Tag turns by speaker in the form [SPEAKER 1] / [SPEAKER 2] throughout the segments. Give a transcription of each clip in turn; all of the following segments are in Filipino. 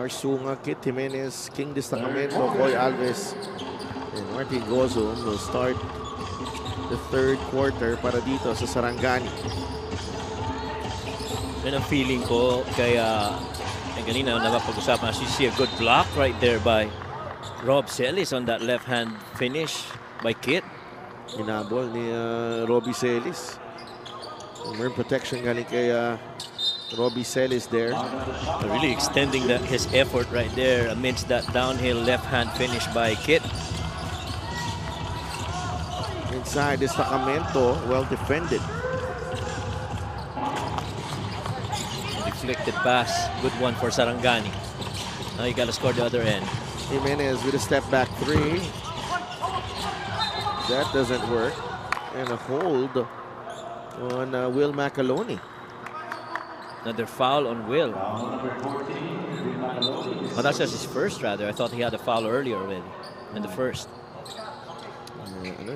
[SPEAKER 1] Lars Sunga, Kit Jimenez, King Destacamento, Koy Alves, and Martin Gozum will start the third quarter para dito sa Sarangani.
[SPEAKER 2] Yan ang feeling ko, kaya kanina napapag-usapan, as you see a good block right there by Rob Celis on that left-hand finish by Kit.
[SPEAKER 1] Inabol ni Robbie Celis. Rim protection galing kay Robbie Celis there.
[SPEAKER 2] Really extending his effort right there amidst that downhill left-hand finish by Kit.
[SPEAKER 1] Inside Destacamento, well defended.
[SPEAKER 2] Deflected pass, good one for Sarangani. Now you gotta score the other end.
[SPEAKER 1] Jimenez with a step back three. That doesn't work. And a hold on Will Macaloni.
[SPEAKER 2] Another foul on Will. But that's just his first, rather. I thought he had a foul earlier already in the first.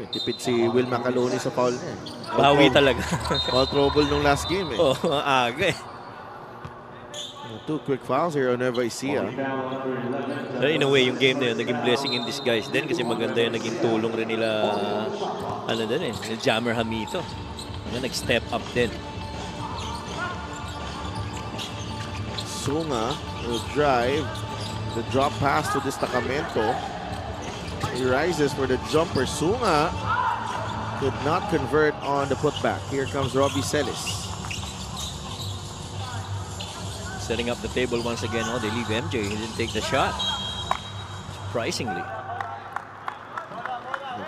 [SPEAKER 1] Tipid si Will Macaloni sa foul niya.
[SPEAKER 2] Bawi talaga.
[SPEAKER 1] All trouble nung last game eh.
[SPEAKER 2] Oh, aga eh.
[SPEAKER 1] Two quick fouls here on Nueva Ecija.
[SPEAKER 2] In a way, yung game na yun, naging blessing in disguise din kasi maganda yung naging tulong rin nila, ni Jammer Hamito. Nag-step up din.
[SPEAKER 1] Sunga will drive. The drop pass to Destacamento. He rises for the jumper. Sunga could not convert on the putback. Here comes Robbie Celis.
[SPEAKER 2] Setting up the table once again. Oh, they leave MJ. He didn't take the shot. Surprisingly.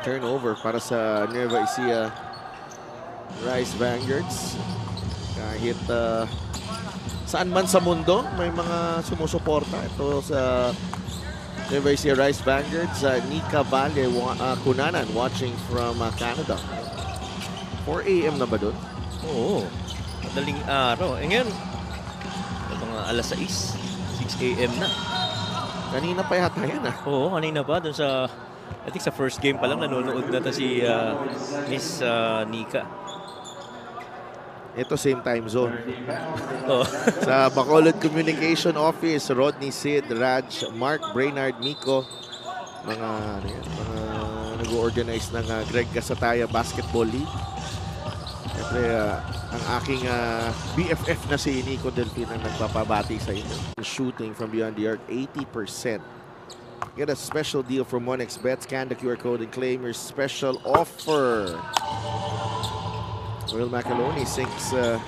[SPEAKER 1] Turnover para sa Nueva Ecija Rice Vanguards. Kahit saan man sa mundo may mga sumusuporta. Ito sa Nueva Ecija Rice Vanguards. Nika Valle Cunanan watching from Canada. 4 a.m. na ba doon?
[SPEAKER 2] Oo. Madaling araw. Ngayon, mga alas 6. 6 a.m. na.
[SPEAKER 1] Kanina pa yata yan ah.
[SPEAKER 2] Oo, kanina pa. Doon sa, I think sa first game pa lang nanonood na si Miss Nika.
[SPEAKER 1] Ito same time zone.
[SPEAKER 2] Oh.
[SPEAKER 1] Sa Bacolod Communication Office, Rodney, Sid, Raj, Mark, Brainard, Miko, mga nag-organize ng Greg Casataya Basketball League. Siyempre, ang aking BFF na si Nico Delfin ang nagpapabati sa inyo. Shooting from beyond the arc, 80%. Get a special deal from 1xBet. Scan the QR code and claim your special offer. Will Macaloni sinks the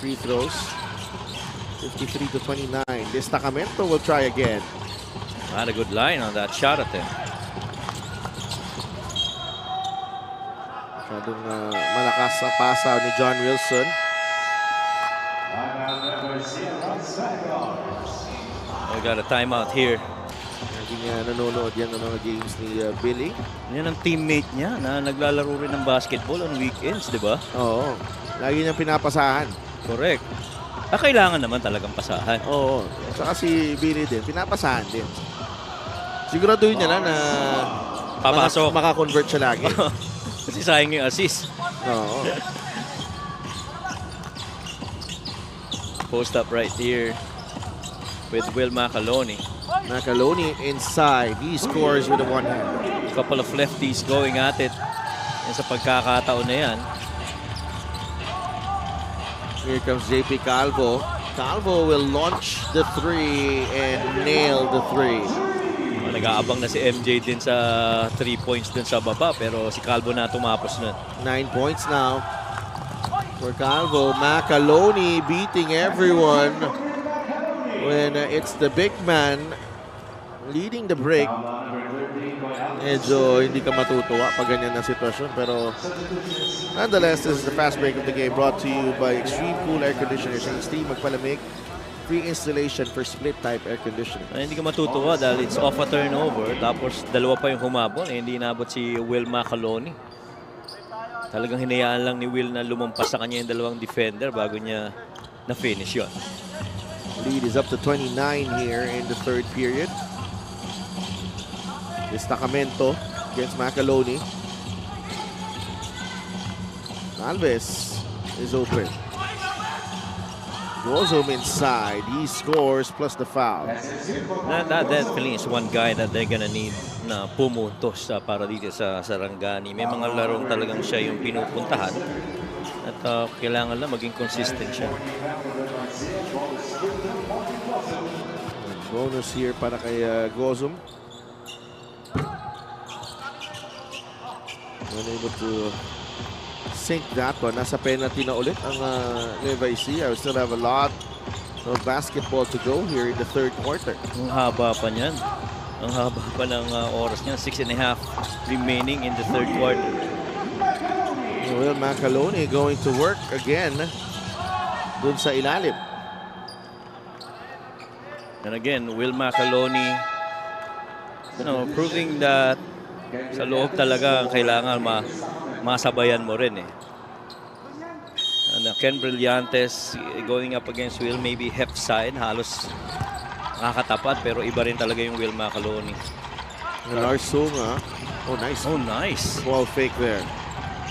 [SPEAKER 1] free throws. 53-29. Destacamento will try again.
[SPEAKER 2] Had a good line on that shot at him.
[SPEAKER 1] Masyadong malakas sa pasaw ni John Wilson.
[SPEAKER 2] We got a timeout here.
[SPEAKER 1] Hindi niya nanonood yan ng mga games ni Billy.
[SPEAKER 2] Yan ang teammate niya na naglalaro rin ng basketball on weekends, di ba?
[SPEAKER 1] Oo. Lagi niyang pinapasahan.
[SPEAKER 2] Correct. Kailangan naman talagang pasahan.
[SPEAKER 1] Oo. Saka si Billy din, pinapasahan din. Siguraduhin niya na
[SPEAKER 2] papasok.
[SPEAKER 1] Makakonvert siya lagi.
[SPEAKER 2] Kasi sayang yung assist.
[SPEAKER 1] Oo.
[SPEAKER 2] Post up right here with Will Macaloni.
[SPEAKER 1] Macaloni inside. He scores with a one hand.
[SPEAKER 2] Couple of lefties going at it. Yan sa pagkakataon na yan.
[SPEAKER 1] Here comes JP Calvo. Calvo will launch the three and nail the three.
[SPEAKER 2] Nag-aabang na si MJ din sa 3 points dun sa baba, pero si Calvo na tumapos nun.
[SPEAKER 1] 9 points now for Calvo. Macaloni beating everyone when it's the big man leading the break. Medyo hindi ka matutuwa pag ganyan na sitwasyon, pero nonetheless, this is the fast break of the game brought to you by Extreme Cool Air Conditioners. Ang steam magpalamig, free installation for split type air conditioning.
[SPEAKER 2] Hindi ka matutuwa dahil it's off a turnover, tapos dalawa pa yung humabol, hindi inabot si Will Macaloni. Talagang hinayaan lang ni Will na lumampas sa kanya yung dalawang defender bago niya na-finish yun.
[SPEAKER 1] Lead is up to 29 here in the third period. Destacamento against Macaloni. Alves is open. Gozum inside. He scores plus the foul.
[SPEAKER 2] That definitely is one guy that they're gonna need na pumuntos para dito sa Sarangani. May mga larong talagang siya yung pinupuntahan. At kailangan lang maging consistent siya.
[SPEAKER 1] Bonus here para kay Gozum. Unable to sink that one. Nasa penalty na ulit ang Nueva Ecija. We still have a lot of basketball to go here in the third quarter.
[SPEAKER 2] Ang haba pa niyan. Ang haba pa ng oras niyan. 6.5 remaining in the third quarter.
[SPEAKER 1] Will Macaloni going to work again dun sa ilalim.
[SPEAKER 2] And again, Will Macaloni, proving that sa loob talaga kailangan masabayan mo rin eh. And Ken Brillantes going up against Will, maybe heft side, halos nakakatapat pero iba rin talaga yung Will Macaloni.
[SPEAKER 1] Lars Sunga. Oh, nice.
[SPEAKER 2] Oh, nice.
[SPEAKER 1] Ball fake there.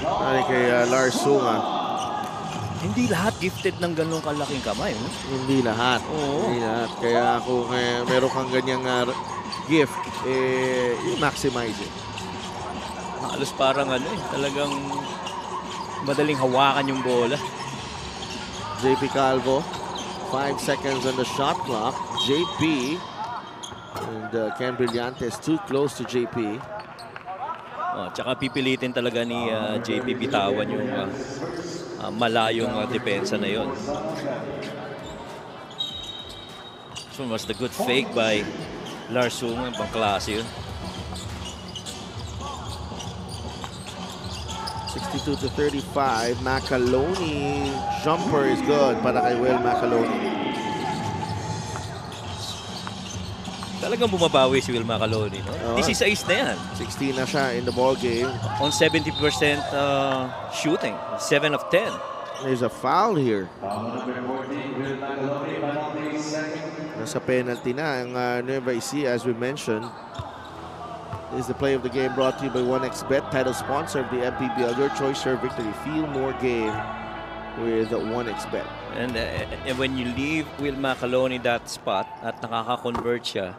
[SPEAKER 1] Ay kay Lars Sunga.
[SPEAKER 2] Hindi lahat gifted ng ganun kalaking kamay.
[SPEAKER 1] Hindi lahat.
[SPEAKER 2] Oo.
[SPEAKER 1] Hindi lahat. Kaya kung meron kang ganyang gift, i-maximize it.
[SPEAKER 2] Halos parang talagang madaling hawakan yung bola.
[SPEAKER 1] JP Calvo, 5 seconds on the shot clock. JP and Ken Brillantes too close to JP.
[SPEAKER 2] Tsaka pipilitin talaga ni JP bitawan yung malayong depensa na yon. So was the good fake by Lars Sunga, pang klase yun.
[SPEAKER 1] 62-35. Macaloni jumper is good para kay Will Macaloni.
[SPEAKER 2] Talagang bumabawi si Will Macaloni, no? 16 na yan.
[SPEAKER 1] 16 na siya in the ball game.
[SPEAKER 2] On 70% shooting. 7 of 10.
[SPEAKER 1] There's a foul here. Nasa penalty na ang Nueva Ecija, as we mentioned. This is the play of the game brought to you by 1xBet, title sponsor of the MPBL. Your choice, your victory. Feel more game with 1xBet.
[SPEAKER 2] And when you leave Will Macaloni that spot at nakaka-convert siya,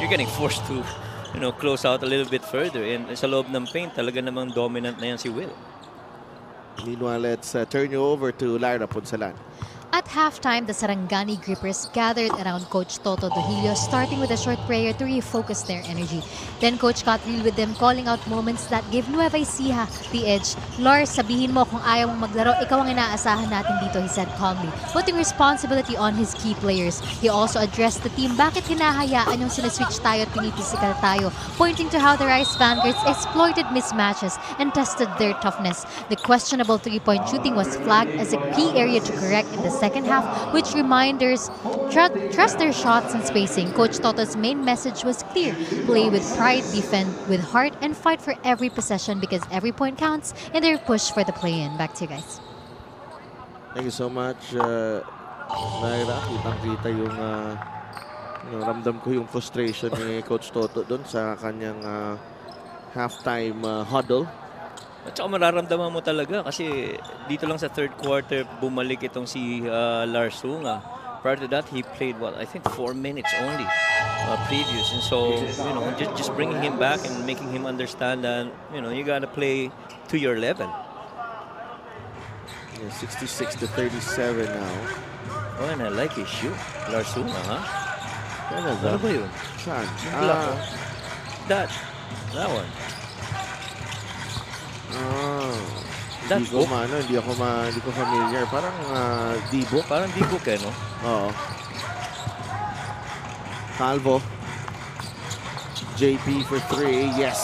[SPEAKER 2] you're getting forced to close out a little bit further. And sa loob ng paint, talaga namang dominant na yan si Will.
[SPEAKER 1] Meanwhile, let's turn you over to Lyra Punsalan.
[SPEAKER 3] At halftime, the Sarangani Grippers gathered around Coach Toto Dohilio, starting with a short prayer to refocus their energy. Then Coach got real with them, calling out moments that gave Nueva Ecija the edge. Lars, sabihin mo kung ayaw mong maglaro, ikaw ang inaasahan natin dito, he said calmly, putting responsibility on his key players. He also addressed the team, bakit hinahayaan yung sinaswitch tayo at pinipisikal tayo, pointing to how the Rice Vanguards exploited mismatches and tested their toughness. The questionable three-point shooting was flagged as a key area to correct in the second half, which reminders trust their shots and spacing. Coach Toto's main message was clear: play with pride, defend with heart, and fight for every possession because every point counts in their push for the play-in. Back to you guys.
[SPEAKER 1] Thank you so much, Naira. Kitang-kita yung ramdam ko yung frustration ni Coach Toto doon sa kanyang halftime huddle.
[SPEAKER 2] At saka mararamdaman mo talaga kasi dito lang sa third quarter bumalik itong si Lars Sunga. Prior to that, he played I think 4 minutes only previous. And so, just bringing him back and making him understand that, you gotta play to your level.
[SPEAKER 1] Yeah, 66-37 now.
[SPEAKER 2] Oh, and I like his shoot. Lars Sunga, ha?
[SPEAKER 1] Ano
[SPEAKER 2] ba yun?
[SPEAKER 1] Saan?
[SPEAKER 2] That one.
[SPEAKER 1] Hindi ko familiar. Parang D-book.
[SPEAKER 2] Parang D-book no?
[SPEAKER 1] Oo. Calvo. JP for 3. Yes.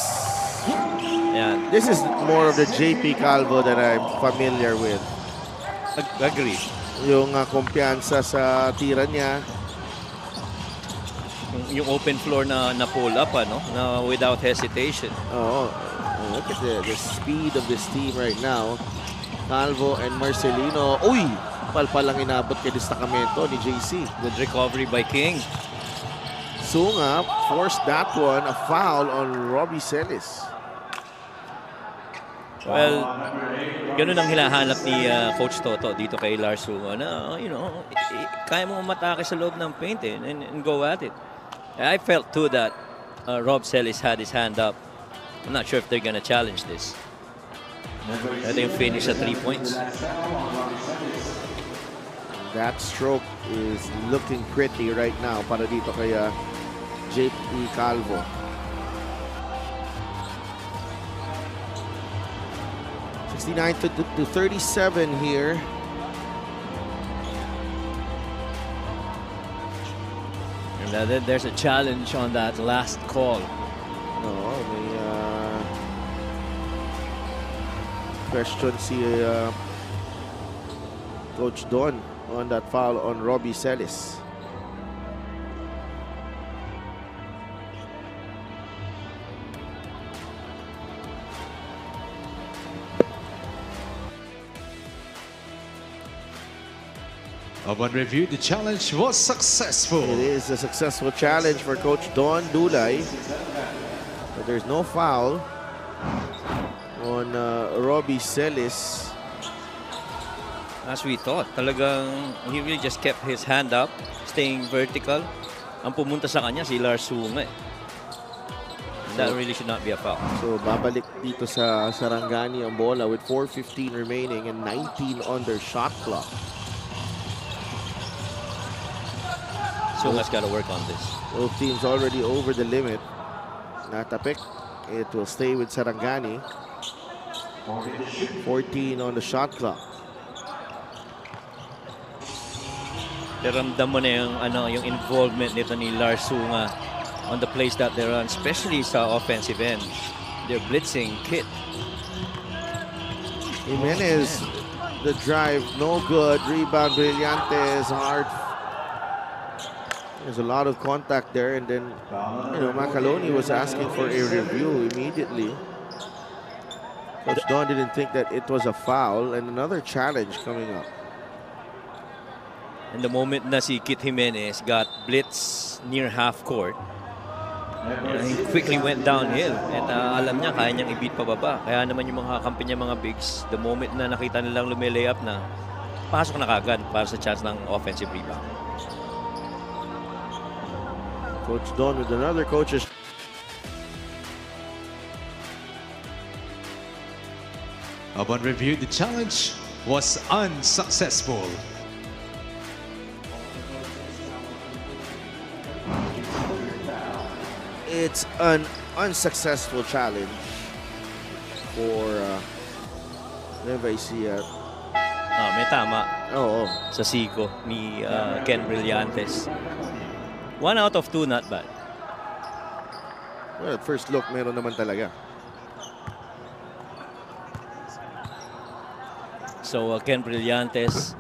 [SPEAKER 2] Yan.
[SPEAKER 1] This is more of the JP Calvo that I'm familiar with.
[SPEAKER 2] Agree.
[SPEAKER 1] Yung kumpiyansa sa tira niya.
[SPEAKER 2] Yung open floor na pull up, na without hesitation.
[SPEAKER 1] Oo. Look at the speed of this team right now. Calvo and Marcelino. Uy! Palpalang inabot kay destacamento ni JC.
[SPEAKER 2] Good recovery by King.
[SPEAKER 1] Sunga forced that one. A foul on Robbie Celis.
[SPEAKER 2] Well, ganun ang hinahanap ni Coach Toto dito kay Lars Runga na, kaya mo umatake sa loob ng paint and go at it. I felt too that Rob Celis had his hand up. I'm not sure if they're gonna challenge this. Ito yung finish sa 3 points.
[SPEAKER 1] That stroke is looking pretty right now para dito kay JP Calvo. to 37 here.
[SPEAKER 2] And then there's a challenge on that last call.
[SPEAKER 1] Oo, may question si Coach Don on that foul on Robbie Celis.
[SPEAKER 4] Upon review, the challenge was successful.
[SPEAKER 1] It is a successful challenge for Coach Don Dulay. But there's no foul on Robbie Celis.
[SPEAKER 2] As we thought, talagang he really just kept his hand up, staying vertical. Ang pumunta sa kanya si Lars Runga. That really should not be a foul.
[SPEAKER 1] So babalik dito sa Sarangani ang bola with 4:15 remaining and 19 on their shot clock.
[SPEAKER 2] Sunga's got to work on this.
[SPEAKER 1] Both teams already over the limit. Natapik. It will stay with Sarangani. 14 on the shot clock.
[SPEAKER 2] Ramdam mo na yung involvement nito ni Lars Runga on the plays that they run, especially sa offensive end. They're blitzing Kit.
[SPEAKER 1] Jimenez, the drive, no good. Rebound, Brillantes, hard. There's a lot of contact there, and then, Macaloni was asking for a review immediately. Coach Don didn't think that it was a foul, and another challenge coming up.
[SPEAKER 2] And the moment na si Kit Jimenez got blitz near half court, he quickly went downhill. At alam niya, kaya niyang i-beat pababa. Kaya naman yung mga kakampi niya, mga bigs, the moment na nakita nilang lumilay up na, pasok na kagad para sa chance ng offensive rebound.
[SPEAKER 1] Coach Don with another coach's.
[SPEAKER 4] Upon review, the challenge was unsuccessful.
[SPEAKER 1] It's an unsuccessful challenge for Nueva Ecija.
[SPEAKER 2] May tama
[SPEAKER 1] Oo.
[SPEAKER 2] sa siko ni Ken Brillantes. 1 out of 2, not bad.
[SPEAKER 1] Well, at first look, meron naman talaga.
[SPEAKER 2] So Ken Brillantes,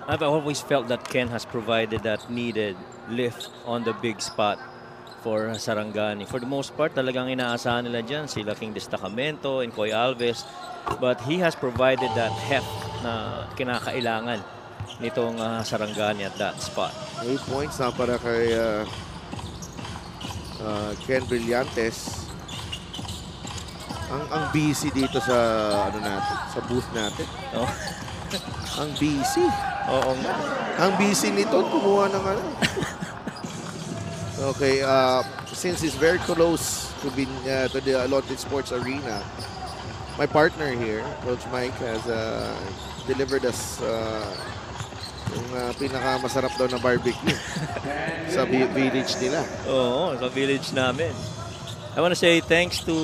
[SPEAKER 2] I've always felt that Ken has provided that needed lift on the big spot for Sarangani. For the most part, talagang inaasahan nila dyan sila King Destacamento and Coy Alves. But he has provided that heft na kinakailangan nitong Sarangani at that spot.
[SPEAKER 1] 8 points na para kay Ken Brillantes. Ang busy dito sa sa booth natin.
[SPEAKER 2] Oh.
[SPEAKER 1] Ang busy.
[SPEAKER 2] Oo nga.
[SPEAKER 1] Ang busy nito kumuha ng Okay, since it's very close to the Allotted Sports Arena, my partner here, Coach Mike, has delivered us yung pinakamasarap daw na barbecue sa village nila.
[SPEAKER 2] Oo, sa village namin. I want to say thanks to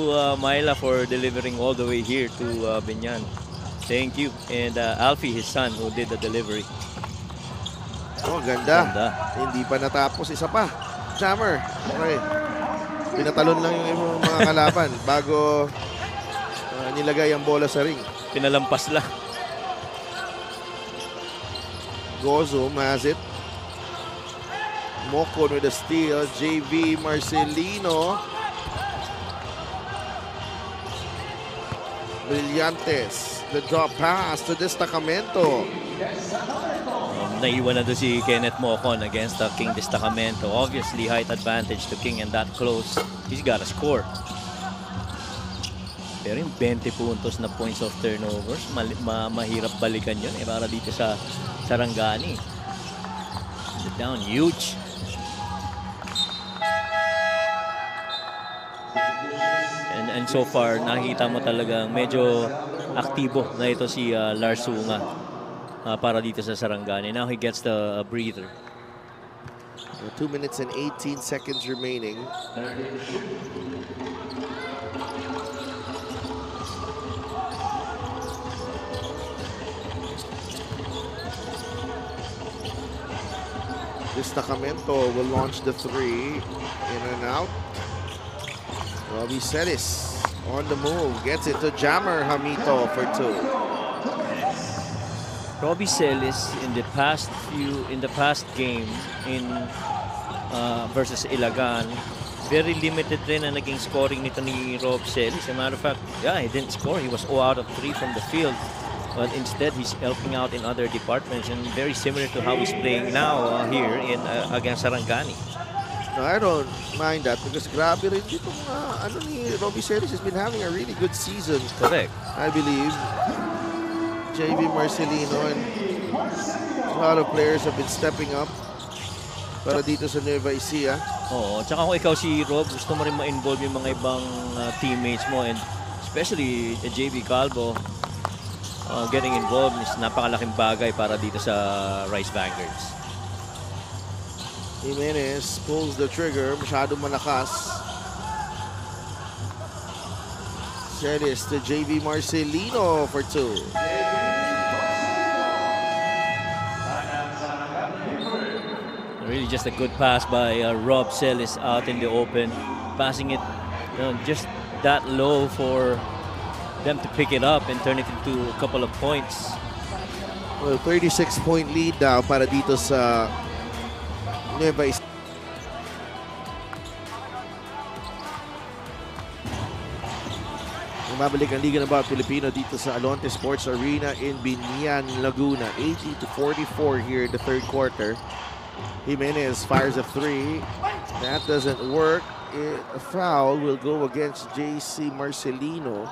[SPEAKER 2] Myla for delivering all the way here to Binyan. Thank you. And Alfie, his son, who did the delivery.
[SPEAKER 1] Oh, ganda.
[SPEAKER 2] Ganda.
[SPEAKER 1] Hindi pa natapos. Isa pa. Jammer. Okay. Pinatalon lang yung mga kalaban bago nilagay ang bola sa ring.
[SPEAKER 2] Pinalampas lang.
[SPEAKER 1] Gozum has it. Mocon with a steal. JV Marcelino. Brillantes. The drop pass to Destacamento.
[SPEAKER 2] Naiwan na doon si Kenneth Mocon against the King Destacamento. Obviously, height advantage to King and that close. He's got to score. Pero yung 20 puntos na points of turnovers, mahirap balikan yun para dito sa Sarangani. Down, huge. And so far, nakikita mo talagang medyo aktibo na ito si Larsunga para dito sa Sarangani. Now he gets the breather.
[SPEAKER 1] 2 minutes and 18 seconds remaining. Destacamento will launch the three. In and out. Robbie Celis on the move. Gets it to Jammer Hamito for two.
[SPEAKER 2] Robbie Celis in the past game versus Ilagan, very limited rin na naging scoring nito ni Rob Celis. As a matter of fact, yeah, he didn't score. He was 0 out of 3 from the field. But instead, he's helping out in other departments, and very similar to how he's playing now here against Sarangani.
[SPEAKER 1] No, I don't mind that because grabe rin dito ni Robbie Celis has been having a really good season.
[SPEAKER 2] Correct.
[SPEAKER 1] I believe. JV Marcelino and a lot of players have been stepping up para dito sa Nueva Ecija.
[SPEAKER 2] Oo, tsaka kung ikaw si Rob, gusto mo rin ma-involve yung mga ibang teammates mo, and especially JV Calvo, getting involved is napakalaking bagay para dito sa Rice Vanguards.
[SPEAKER 1] Jimenez pulls the trigger, masyadong malakas. Celis to JV Marcelino for two.
[SPEAKER 2] Really just a good pass by Rob Celis out in the open. Passing it just that low for them to pick it up and turn it into a couple of points.
[SPEAKER 1] Well, 36-point lead now para dito sa Nueva Ecija. Mabalik ang Liga ng Bawat Pilipino dito sa Alonte Sports Arena in Binian, Laguna. 80-44 here in the third quarter. Jimenez fires a three. That doesn't work. A foul will go against JC Marcelino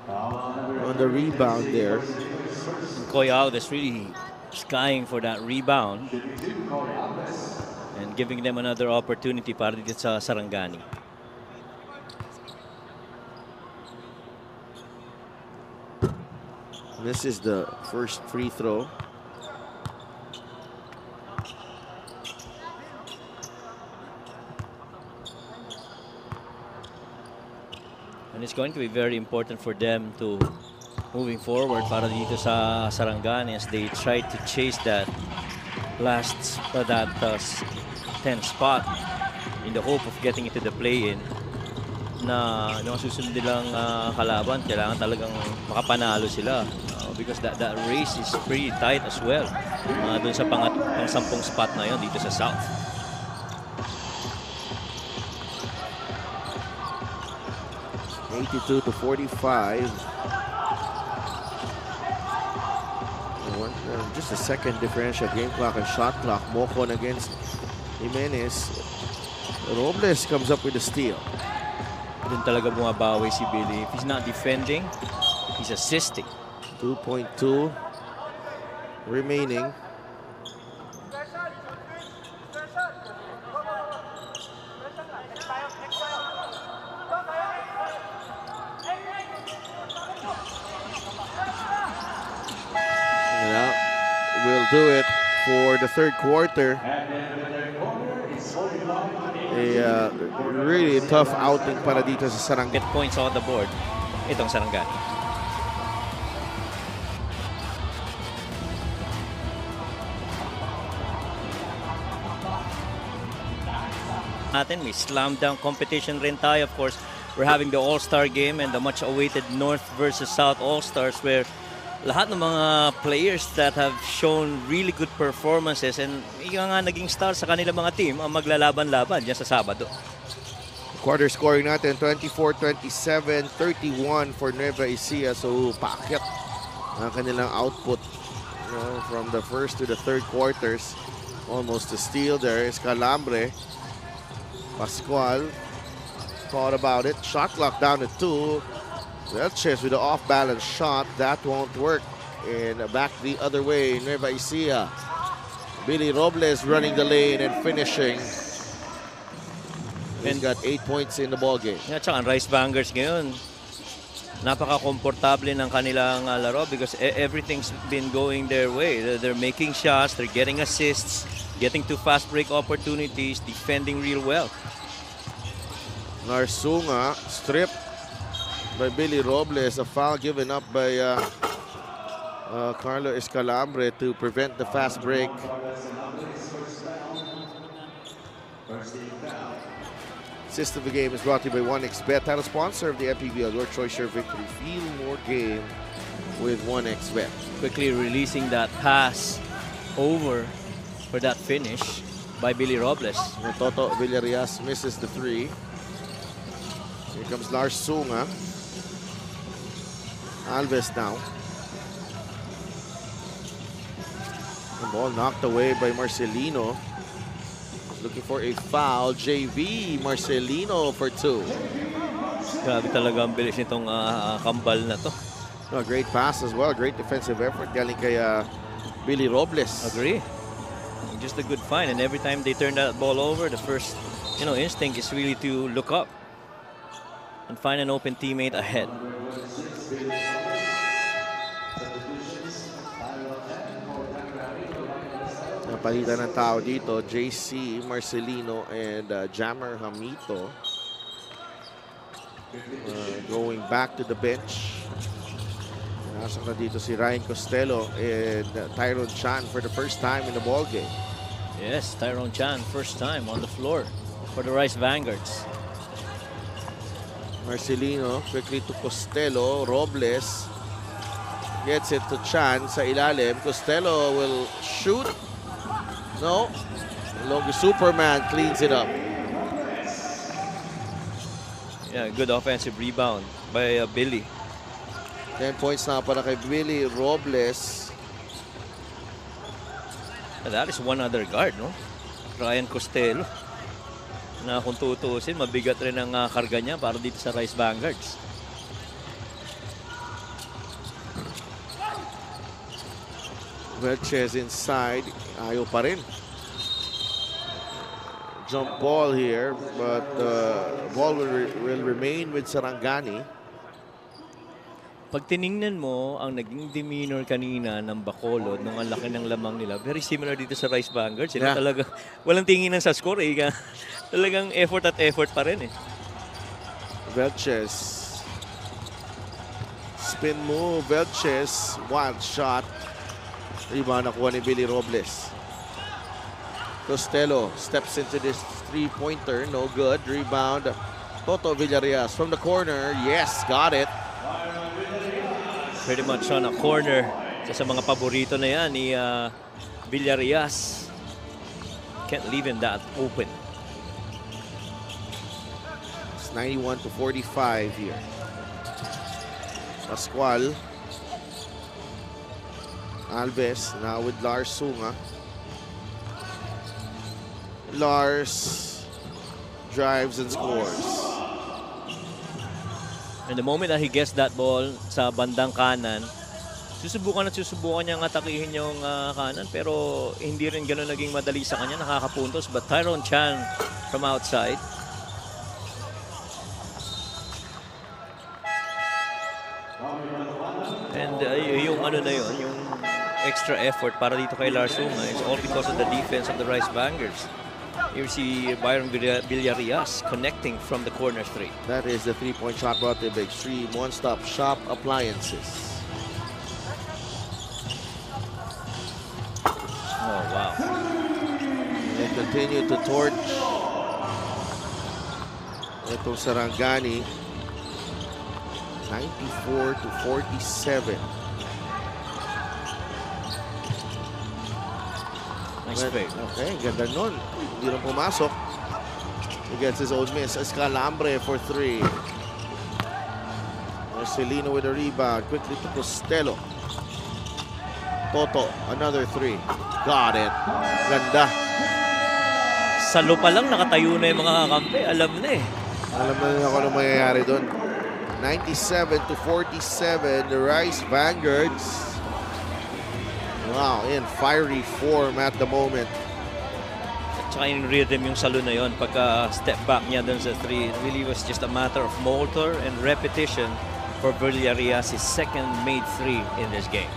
[SPEAKER 1] on the rebound there.
[SPEAKER 2] Coyal is really skying for that rebound and giving them another opportunity para dito sa Sarangani.
[SPEAKER 1] This is the first free throw.
[SPEAKER 2] And it's going to be very important for them to moving forward para dito sa Sarangani as they try to chase that last 10th spot in the hope of getting into the play-in. Na susunod nilang kalaban, kailangan talagang makapanalo sila because that race is pretty tight as well dun sa pang-10 spot na yon dito sa South.
[SPEAKER 1] To 45. Just a second differential game clock and shot clock. Mocon against Jimenez. Robles comes up with a steal.
[SPEAKER 2] Doon talaga bumabawi si Billy. If he's not defending, he's assisting.
[SPEAKER 1] 2.2 remaining. Will do it for the third quarter. A really tough outing para dito sa Sarangani.
[SPEAKER 2] Get points on the board. Itong Sarangani. May slam dunk competition rin tayo. Of course, we're having the All-Star game and the much-awaited North versus South All-Stars where lahat ng mga players that have shown really good performances and nga naging star sa kanilang mga team ang maglalaban-laban dyan sa Sabado.
[SPEAKER 1] Quarter scoring natin, 24-27, 31 for Nueva Ecija. So, paakyat ang kanilang output from the first to the third quarters. Almost a steal there. Escalambre. Pascual thought about it. Shot clock down to 2. Velches with the off-balance shot. That won't work. And back the other way, Nueva Ecija. Billy Robles running the lane and finishing. He's got 8 points in the ball game.
[SPEAKER 2] At saka ang Rice Vanguards ngayon, napaka-komportable ng kanilang laro because everything's been going their way. They're making shots, they're getting assists, getting to fast break opportunities, defending real well.
[SPEAKER 1] Narsunga stripped by Billy Robles. A foul given up by Carlo Escalambre to prevent the fast break. Assist of the game is brought to you by 1xBet, title sponsor of the MPBL. Your choice, your victory. Feel more game with 1xBet.
[SPEAKER 2] Quickly releasing that pass over for that finish by Billy Robles.
[SPEAKER 1] And Toto Villarreal misses the three. Here comes Lars Sunga. Alves now. The ball knocked away by Marcelino. Looking for a foul. JV Marcelino for 2.
[SPEAKER 2] Grabe talaga ang bilis nitong kambal na to.
[SPEAKER 1] A great pass as well. Great defensive effort. Galing kay Billy Robles.
[SPEAKER 2] Agree. Just a good find, and every time they turn that ball over, the first instinct is really to look up and find an open teammate ahead.
[SPEAKER 1] Napalitan ng tao dito, JC Marcelino and Jammer Hamito going back to the bench. Nasaan na dito si Ryan Costello and Tyrone Chan for the first time in the ball game.
[SPEAKER 2] Yes, Tyrone Chan, first time on the floor for the Rice Vanguards.
[SPEAKER 1] Marcelino quickly to Costello. Robles gets it to Chan sa ilalim. Costello will shoot. No. Logo Superman cleans it up.
[SPEAKER 2] Yeah, good offensive rebound by Billy.
[SPEAKER 1] 10 points na para kay Billy Robles.
[SPEAKER 2] And that is one other guard, no? Ryan Costello. Na kung tutuusin, mabigat rin ang karga niya para dito sa Rice Vanguards.
[SPEAKER 1] Velches inside. Ayaw pa rin. Jump ball here, but ball will remain with Sarangani.
[SPEAKER 2] Pag tiningnan mo ang naging demeanor kanina ng Bacolod nung ang laki ng lamang nila, very similar dito sa Rice Vanguards. Sila talaga, walang tinginan sa score eh. Talagang effort at effort pa rin eh.
[SPEAKER 1] Velches. Spin move, Velches. Wild shot. Rebound nakuha ni Billy Robles. Costello steps into this three-pointer. No good. Rebound. Toto Villarreal from the corner. Yes, got it.
[SPEAKER 2] Pretty much on a corner. Isa sa mga paborito na yan ni Villarreal. Can't leave him that open.
[SPEAKER 1] It's 91 to 45 here. Pascual. Alves now with Lars Sunga. Lars drives and scores.
[SPEAKER 2] And the moment that he gets that ball sa bandang kanan, susubukan niyang atakihin yung kanan, pero hindi rin gano'n naging madali sa kanya, nakakapuntos. But Tyrone Chan from outside. And yung ano na yun, yung extra effort para dito kay Lars Sunga is all because of the defense of the Rice Vanguards. You see Byron Villarreal connecting from the corner three.
[SPEAKER 1] That is the three-point shot brought to the Extreme One-Stop Shop Appliances.
[SPEAKER 2] Oh, wow.
[SPEAKER 1] They continue to torch itong Sarangani. 94 to 47.
[SPEAKER 2] Nice fake.
[SPEAKER 1] Okay, ganda nun. Hindi rin pumasok. He gets his own miss. Escalambre for three. Marcelino with a rebound. Quickly to Costello. Toto, another three. Got it. Ganda.
[SPEAKER 2] Sa lupa lang nakatayo na yung mga kakampi. Alam na eh.
[SPEAKER 1] Alam na nila kung ano mangyayari doon. 97 to 47, the Rice Vanguards. Wow, in fiery form at the moment.
[SPEAKER 2] At saka yung rhythm yung salo na yun. Pagka step back niya dun sa 3, it really was just a matter of motor and repetition for Villarias' second made 3 in this game.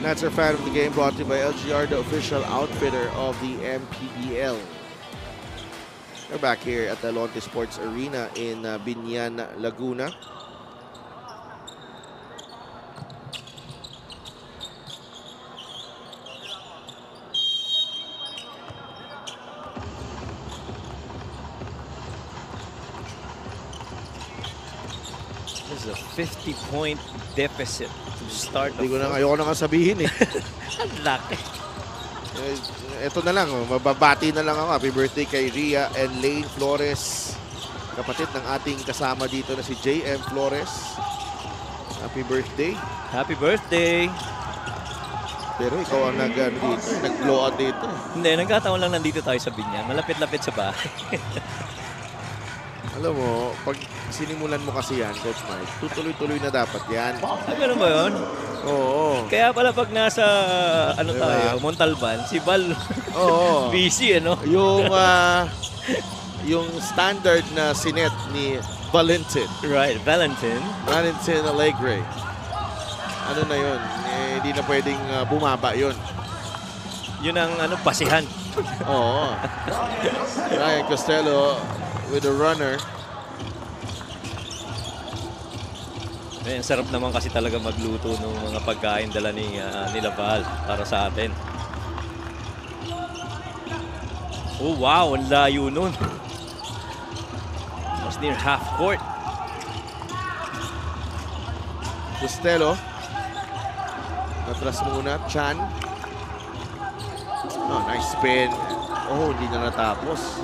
[SPEAKER 1] That's our fan of the game, brought to you by LGR, the official outfitter of the MPBL. We're back here at the Lonte Sports Arena in Binyan, Laguna.
[SPEAKER 2] This is a 50-point deficit to start the
[SPEAKER 1] Ayoko na nga sabihin eh.
[SPEAKER 2] Ang laki.
[SPEAKER 1] Ito na lang, mababati na lang ako. Happy birthday kay Ria and Lane Flores. Kapatid ng ating kasama dito na si JM Flores. Happy birthday.
[SPEAKER 2] Happy birthday!
[SPEAKER 1] Pero ikaw ang nag-blow out dito.
[SPEAKER 2] Hindi, nagkataon lang nandito tayo sa Binyan. Malapit-lapit sa bahay.
[SPEAKER 1] Alam mo, pag sinimulan mo kasi yan, Coach Mike, tutuloy-tuloy na dapat yan.
[SPEAKER 2] Ah, ganun ba yun?
[SPEAKER 1] Oo.
[SPEAKER 2] Kaya pala pag nasa, tayo, Montalban, si Val,
[SPEAKER 1] Oo.
[SPEAKER 2] busy, ano?
[SPEAKER 1] Yung standard na sinet ni Valentin
[SPEAKER 2] Valentin
[SPEAKER 1] Alegre. Ano na yun? Hindi na pwedeng bumaba yun.
[SPEAKER 2] Yun ang basihan.
[SPEAKER 1] Oo. Ryan Costello with a runner.
[SPEAKER 2] Ang sarap naman kasi talaga magluto ng mga pagkain dala nila Val para sa atin. Oh wow, ang layo nun. Was near half court.
[SPEAKER 1] Costello. Natras muna. Chan. Oh, nice spin. Oh, hindi na natapos.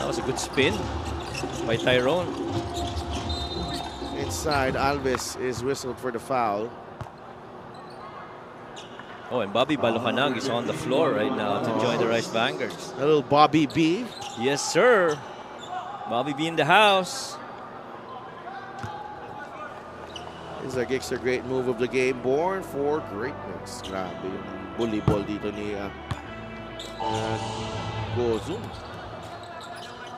[SPEAKER 2] That was a good spin by Tyrone.
[SPEAKER 1] Inside, Alves is whistled for the foul.
[SPEAKER 2] Oh, and Bobby Balocanag is on the floor right now to join the Rice Vanguards.
[SPEAKER 1] A little Bobby B.
[SPEAKER 2] Yes, sir. Bobby B in the house.
[SPEAKER 1] This is a Gixer great move of the game. Born for greatness. Grabe yung bully ball dito ni Gozum.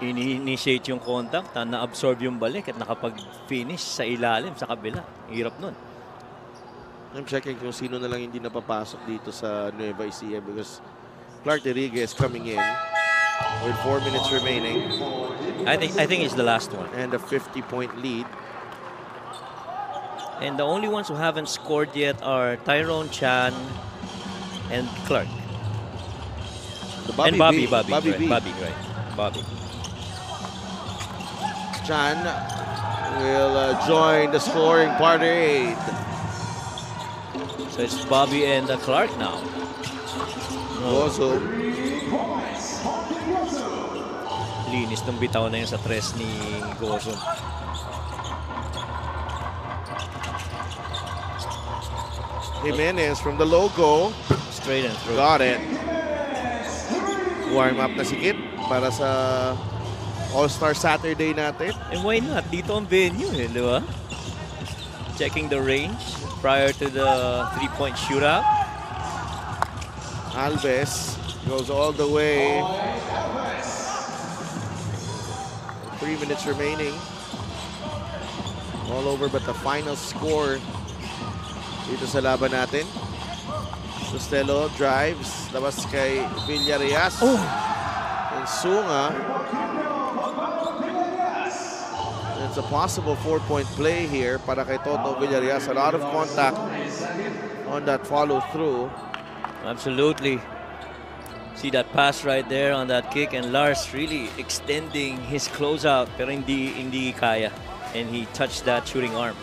[SPEAKER 2] Ini-initiate yung contact, na-absorb yung balik at nakapag-finish sa ilalim, sa kabila. Hirap nun.
[SPEAKER 1] I'm checking kung sino na lang hindi napapasok dito sa Nueva Ecija because Clark Rodriguez coming in with 4 minutes remaining.
[SPEAKER 2] I think it's the last one.
[SPEAKER 1] And a 50-point lead.
[SPEAKER 2] And the only ones who haven't scored yet are Tyrone, Chan, and Clark.
[SPEAKER 1] The
[SPEAKER 2] and Bobby
[SPEAKER 1] B.
[SPEAKER 2] right. Bobby.
[SPEAKER 1] Chan will join the scoring parade.
[SPEAKER 2] So it's Bobby and Clark now.
[SPEAKER 1] Also,
[SPEAKER 2] linis ng bitaw na yun sa tres ni Gozum.
[SPEAKER 1] Jimenez from the logo.
[SPEAKER 2] Straight and through.
[SPEAKER 1] Got it. Warm up na si Kit para sa All-Star Saturday natin.
[SPEAKER 2] And why not? Dito ang venue, di ba? Checking the range prior to the three-point shootout.
[SPEAKER 1] Alves goes all the way. 3 minutes remaining. All over but the final score dito sa laban natin. Costello drives. Labas kay Villarias.
[SPEAKER 2] Oh!
[SPEAKER 1] And Sunga. It's a possible 4-point play here para kay Toto Villarias. A lot of contact on that follow-through.
[SPEAKER 2] Absolutely. See that pass right there on that kick, and Lars really extending his closeout pero hindi kaya. And he touched that shooting arm.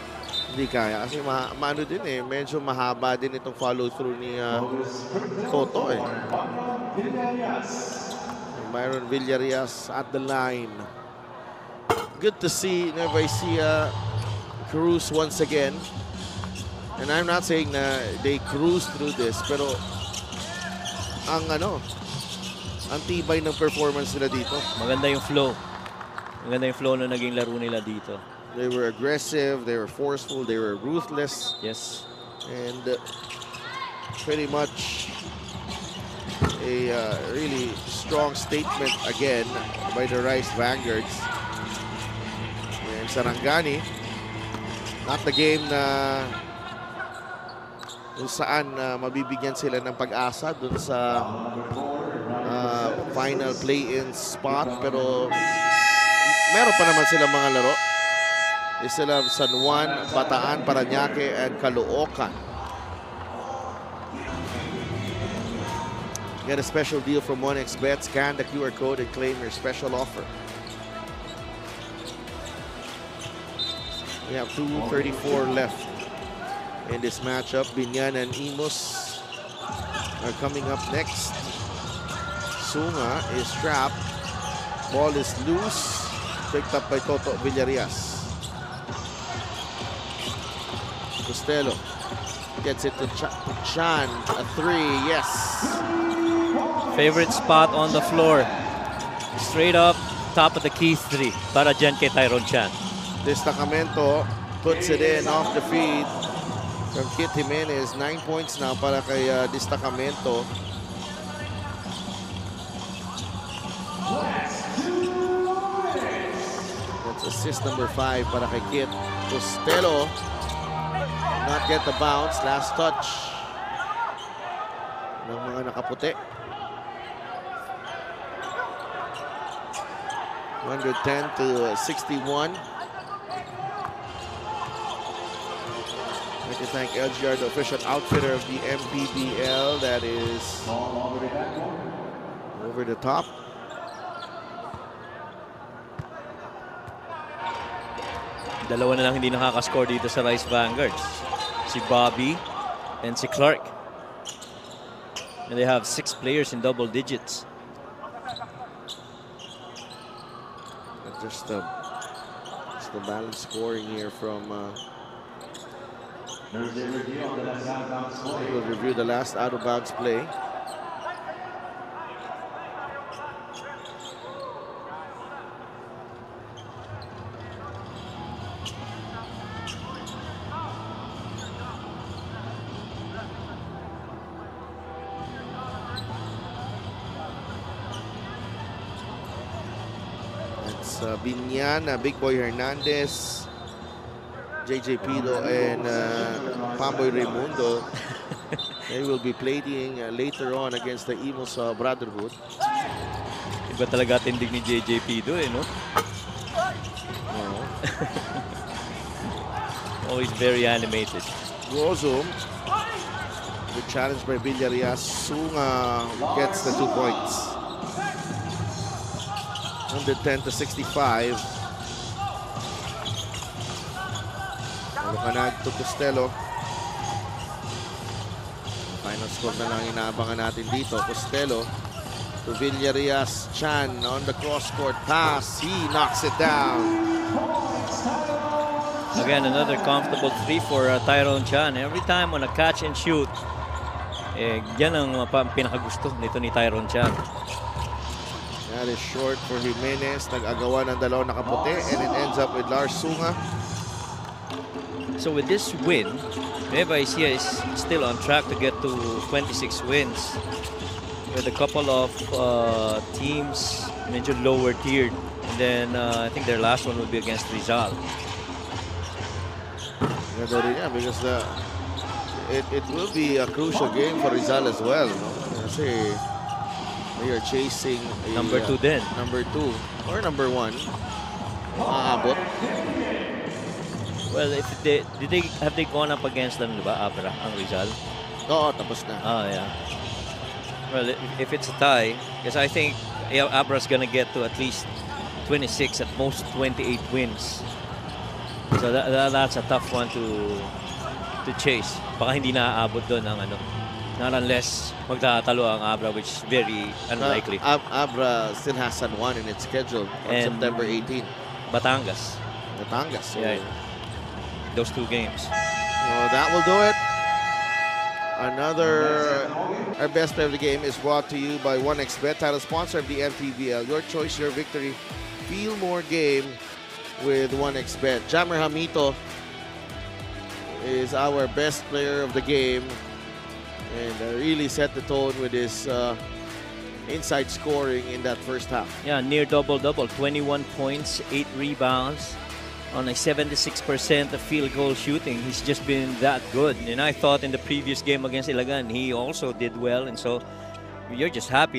[SPEAKER 1] Hindi kaya kasi maano din eh, medyo mahaba din itong follow through ni Toto eh. Byron Villarreal at the line. Good to see Nueva Ecija cruise once again. And I'm not saying na they cruise through this, pero ang tibay ng performance nila dito.
[SPEAKER 2] Maganda yung flow. Maganda yung flow na naging laro nila dito.
[SPEAKER 1] They were aggressive, they were forceful, they were ruthless.
[SPEAKER 2] Yes.
[SPEAKER 1] And pretty much a really strong statement again by the Rice Vanguards. And Sarangani, not the game na kung saan mabibigyan sila ng pag-asa dun sa final play-in spot, pero meron pa naman sila mga laro. They still have San Juan, Bataan, Parañaque, and Caloocan. Get a special deal from 1xBet. Scan the QR code and claim your special offer. We have 2:34 left in this matchup. Binyan and Imus are coming up next. Sunga is trapped. Ball is loose. Picked up by Toto Villarreal. Costello gets it to Chan. A three, yes.
[SPEAKER 2] Favorite spot on the floor. Straight up, top of the key three. Para dyan kay Tyron Chan.
[SPEAKER 1] Destacamento puts it in off the feed from Kit Jimenez. 9 points now para kay Destacamento. That's assist number 5 para kay Kit. Costello not get the bounce. Last touch ng mga nakaputi. 110-61. I'd like to thank LGR, the official outfitter of the MPBL. That is over the top.
[SPEAKER 2] Dalawa na lang hindi nakaka-score dito sa Rice Vanguards. Si Bobby and si Clark. And they have 6 players in double digits.
[SPEAKER 1] Just the balanced scoring here from we'll review the last out of bounds play. Binyan, Big Boy Hernandez, JJ Pido, and Pamboy Raimundo. They will be playing later on against the Imos Brotherhood.
[SPEAKER 2] Iba talaga tindig ni JJ Pido no? Always very animated.
[SPEAKER 1] Gozum, the challenge by Villarreal. Sunga gets the 2 points. 110-65. Lukanag to Costello. Final score na lang inaabangan natin dito. Costello to Villarreal. Chan on the cross-court pass. He knocks it down.
[SPEAKER 2] Again, another comfortable 3 for Tyron Chan. Every time on a catch and shoot, yan ang pinakagusto nito ni Tyron Chan.
[SPEAKER 1] That is short for Jimenez. Nag-agawa ng dalawang nakaputi, and it ends up with Lars Sunga.
[SPEAKER 2] So with this win, Nueva Ecija is still on track to get to 26 wins. With a couple of teams medyo lower tiered. And then I think their last one will be against Rizal.
[SPEAKER 1] Ganda rin yan because it will be a crucial game for Rizal as well. No? Kasi they are chasing a,
[SPEAKER 2] Number 2 din.
[SPEAKER 1] Number 2 or number 1. Maabot.
[SPEAKER 2] Well, if have they gone up against them, diba, Abra, ang Rizal?
[SPEAKER 1] Oo, tapos na.
[SPEAKER 2] Yeah. Well, if it's a tie, because I think Abra's gonna get to at least 26, at most 28 wins. So that's a tough one to chase. Baka hindi naaabot doon ang ano. Not unless magtatalo ang Abra, which is very unlikely.
[SPEAKER 1] Abra still has San Juan in its schedule on
[SPEAKER 2] And
[SPEAKER 1] September 18.
[SPEAKER 2] Batangas.
[SPEAKER 1] Batangas. So,
[SPEAKER 2] Yeah, those 2 games.
[SPEAKER 1] that will do it. Our best play of the game is brought to you by 1xBet, title sponsor of the MPBL. Your choice, your victory. Feel more game with 1xBet. Jammer Hamito is our best player of the game and really set the tone with his inside scoring in that first half.
[SPEAKER 2] Yeah, near double-double. 21 points, 8 rebounds on a 76% of field goal shooting. He's just been that good. And I thought in the previous game against Ilagan, he also did well. And so you're just happy